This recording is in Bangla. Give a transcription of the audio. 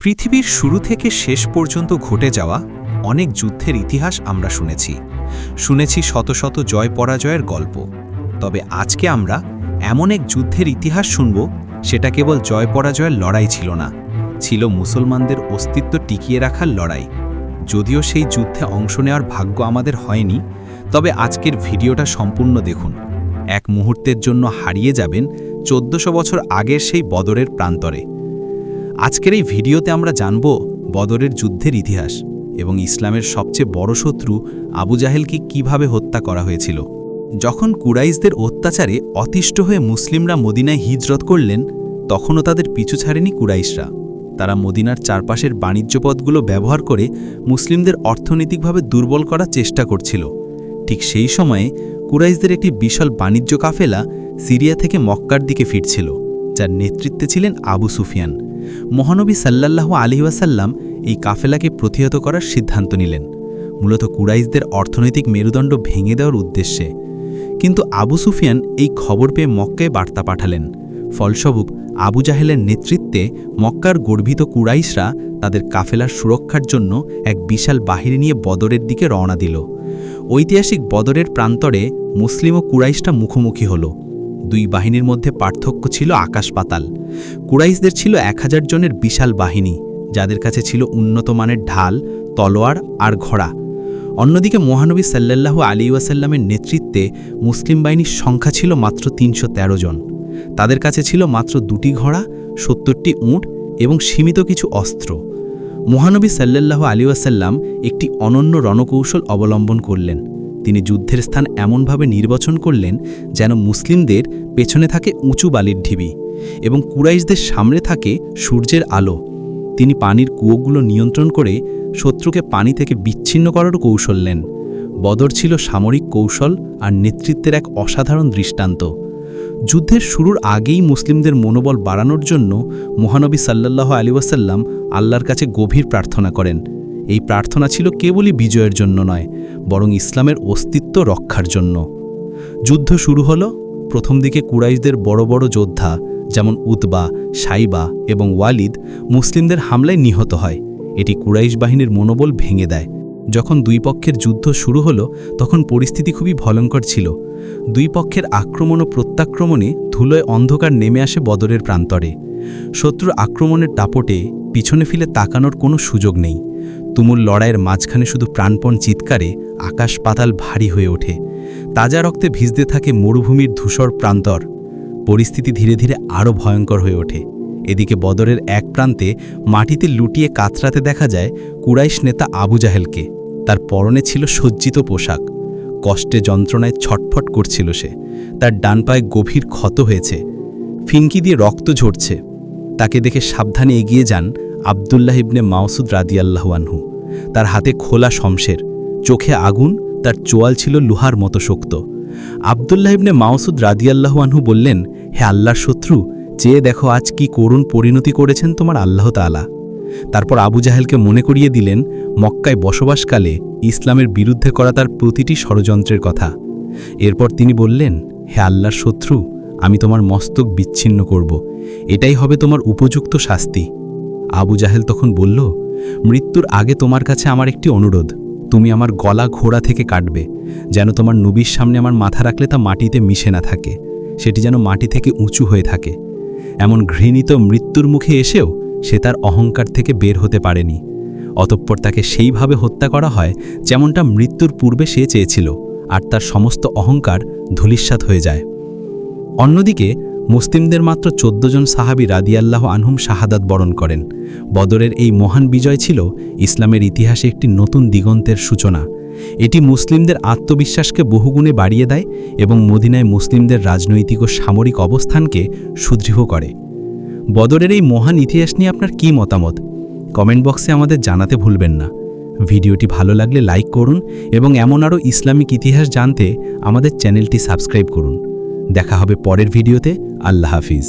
পৃথিবীর শুরু থেকে শেষ পর্যন্ত ঘটে যাওয়া অনেক যুদ্ধের ইতিহাস আমরা শুনেছি শত শত জয় পরাজয়ের গল্প। তবে আজকে আমরা এমন এক যুদ্ধের ইতিহাস শুনব, সেটা কেবল জয় পরাজয়ের লড়াই ছিল না, ছিল মুসলমানদের অস্তিত্ব টিকিয়ে রাখার লড়াই। যদিও সেই যুদ্ধে অংশ নেওয়ার ভাগ্য আমাদের হয়নি, তবে আজকের ভিডিওটা সম্পূর্ণ দেখুন। এক মুহূর্তের জন্য হারিয়ে যাবেন 1400 বছর আগের সেই বদরের প্রান্তরে। আজকের এই ভিডিওতে আমরা জানব বদরের যুদ্ধের ইতিহাস এবং ইসলামের সবচেয়ে বড় শত্রু আবু জাহেলকে কিভাবে হত্যা করা হয়েছিল। যখন কুরাইশদের অত্যাচারে অতিষ্ঠ হয়ে মুসলিমরা মদিনায় হিজরত করলেন, তখনও তাদের পিছু ছাড়েনি কুরাইশরা। তারা মদিনার চারপাশের বাণিজ্য পথগুলো ব্যবহার করে মুসলিমদের অর্থনৈতিকভাবে দুর্বল করার চেষ্টা করছিল। ঠিক সেই সময়ে কুরাইশদের একটি বিশাল বাণিজ্য কাফেলা সিরিয়া থেকে মক্কার দিকে ফিরছিল, যার নেতৃত্বে ছিলেন আবু সুফিয়ান। মহানবী সাল্লাল্লাহু আলাইহি ওয়াসাল্লাম এই কাফেলাকে প্রতিহত করার সিদ্ধান্ত নিলেন, মূলত কুরাইশদের অর্থনৈতিক মেরুদণ্ড ভেঙে দেওয়ার উদ্দেশ্যে। কিন্তু আবু সুফিয়ান এই খবর পেয়ে মক্কায় বার্তা পাঠালেন। ফলস্বরূপ আবু জাহেলের নেতৃত্বে মক্কার গর্বিত কুরাইশরা তাদের কাফেলার সুরক্ষার জন্য এক বিশাল বাহিনী নিয়ে বদরের দিকে রওনা দিল। ঐতিহাসিক বদরের প্রান্তরে মুসলিম ও কুরাইশরা মুখোমুখি হল। দুই বাহিনীর মধ্যে পার্থক্য ছিল আকাশ পাতাল। কুরাইশদের ছিল 1000 জনের বিশাল বাহিনী, যাদের কাছে ছিল উন্নত মানের ঢাল, তলোয়ার আর ঘোড়া। অন্যদিকে মহানবী সাল্লাল্লাহু আলাইহি ওয়াসাল্লামের নেতৃত্বে মুসলিম বাহিনীর সংখ্যা ছিল মাত্র 313 জন। তাদের কাছে ছিল মাত্র 2টি ঘোড়া, 70টি উট এবং সীমিত কিছু অস্ত্র। মহানবী সাল্লাল্লাহু আলাইহি ওয়াসাল্লাম একটি অনন্য রণকৌশল অবলম্বন করলেন। তিনি যুদ্ধের স্থান এমনভাবে নির্বাচন করলেন যেন মুসলিমদের পেছনে থাকে উঁচু বালির ঢিবি এবং কুরাইশদের সামনে থাকে সূর্যের আলো। তিনি পানির কুয়োগুলো নিয়ন্ত্রণ করে শত্রুকে পানি থেকে বিচ্ছিন্ন করার কৌশল নেন। বদর ছিল সামরিক কৌশল আর নেতৃত্বের এক অসাধারণ দৃষ্টান্ত। যুদ্ধের শুরুর আগেই মুসলিমদের মনোবল বাড়ানোর জন্য মহানবী সাল্লাল্লাহু আলাইহি ওয়াসাল্লাম আল্লাহর কাছে গভীর প্রার্থনা করেন। এই প্রার্থনা ছিল কেবলই বিজয়ের জন্য নয়, বরং ইসলামের অস্তিত্ব রক্ষার জন্য। যুদ্ধ শুরু হলো। প্রথম দিকে কুরাইশদের বড় বড় যোদ্ধা যেমন উতবা, সাইবা এবং ওয়ালিদ মুসলিমদের হামলায় নিহত হয়। এটি কুরাইশ বাহিনীর মনোবল ভেঙে দেয়। যখন দুই পক্ষের যুদ্ধ শুরু হলো, তখন পরিস্থিতি খুবই ভয়ঙ্কর ছিল। দুই পক্ষের আক্রমণ ও প্রত্যাক্রমণে ধুলোয় অন্ধকার নেমে আসে বদরের প্রান্তরে। শত্রুর আক্রমণের দাপটে পিছনে ফিরে তাকানোর কোনো সুযোগ নেই। তুমুল লড়াইয়ের মাঝখানে শুধু প্রাণপণ চিৎকারে আকাশ পাতাল ভারী হয়ে ওঠে। তাজা রক্তে ভিজতে থাকে মরুভূমির ধূসর প্রান্তর। পরিস্থিতি ধীরে ধীরে আরও ভয়ঙ্কর হয়ে ওঠে। এদিকে বদরের এক প্রান্তে মাটিতে লুটিয়ে কাতরাতে দেখা যায় কুরাইশ নেতা আবু জাহেলকে। তার পরনে ছিল সজ্জিত পোশাক। কষ্টে যন্ত্রণায় ছটফট করছিল সে। তার ডান পায়ে গভীর ক্ষত হয়েছে, ফিনকি দিয়ে রক্ত ঝরছে। তাকে দেখে সাবধানে এগিয়ে যান আবদুল্লাহ ইবনে মাসউদ রাদিয়াল্লাহু আনহু। তার হাতে খোলা শমশের, চোখে আগুন, তার চোয়াল ছিল লোহার মতো শক্ত। আবদুল্লাহ ইবনে মাসউদ রাদিয়াল্লাহু আনহু বললেন, হে আল্লাহর শত্রু, চেয়ে দেখো আজ কি করুণ পরিণতি করেছেন তোমার আল্লাহ তাআলা। তারপর আবু জাহেলকে মনে করিয়ে দিলেন মক্কায় বসবাসকালে ইসলামের বিরুদ্ধে করা তার প্রতিটি ষড়যন্ত্রের কথা। এরপর তিনি বললেন, হে আল্লাহর শত্রু, আমি তোমার মস্তক বিচ্ছিন্ন করব। এটাই হবে তোমার উপযুক্ত শাস্তি। আবু জাহেল তখন বলল, মৃত্যুর আগে তোমার কাছে আমার একটি অনুরোধ। তুমি আমার গলা ঘোড়া থেকে কাটবে, যেন তোমার নবীর সামনে আমার মাথা রাখলে তা মাটিতে মিশে না থাকে, সেটি যেন মাটি থেকে উঁচু হয়ে থাকে। এমন ঘৃণিত মৃত্যুর মুখে এসেও সে তার অহংকার থেকে বের হতে পারেনি। অতঃপর তাকে সেইভাবে হত্যা করা হয় যেমনটা মৃত্যুর পূর্বে সে চেয়েছিল, আর তার সমস্ত অহংকার ধূলিসাৎ হয়ে যায়। অন্যদিকে মুসলিমদের মাত্র 14 জন সাহাবী রাদিয়াল্লাহু আনহুম শাহাদাত বরণ করেন। বদরের এই মহান বিজয় ছিল ইসলামের ইতিহাসে একটি নতুন দিগন্তের সূচনা। এটি মুসলিমদের আত্মবিশ্বাসকে বহুগুণে বাড়িয়ে দেয় এবং মদিনায় মুসলিমদের রাজনৈতিক ও সামরিক অবস্থানকে সুদৃঢ় করে। বদরের এই মহান ইতিহাস নিয়ে আপনার কী মতামত কমেন্ট বক্সে আমাদের জানাতে ভুলবেন না। ভিডিওটি ভালো লাগলে লাইক করুন এবং এমন আরও ইসলামিক ইতিহাস জানতে আমাদের চ্যানেলটি সাবস্ক্রাইব করুন। দেখা হবে পরের ভিডিওতে। আল্লাহ হাফিজ।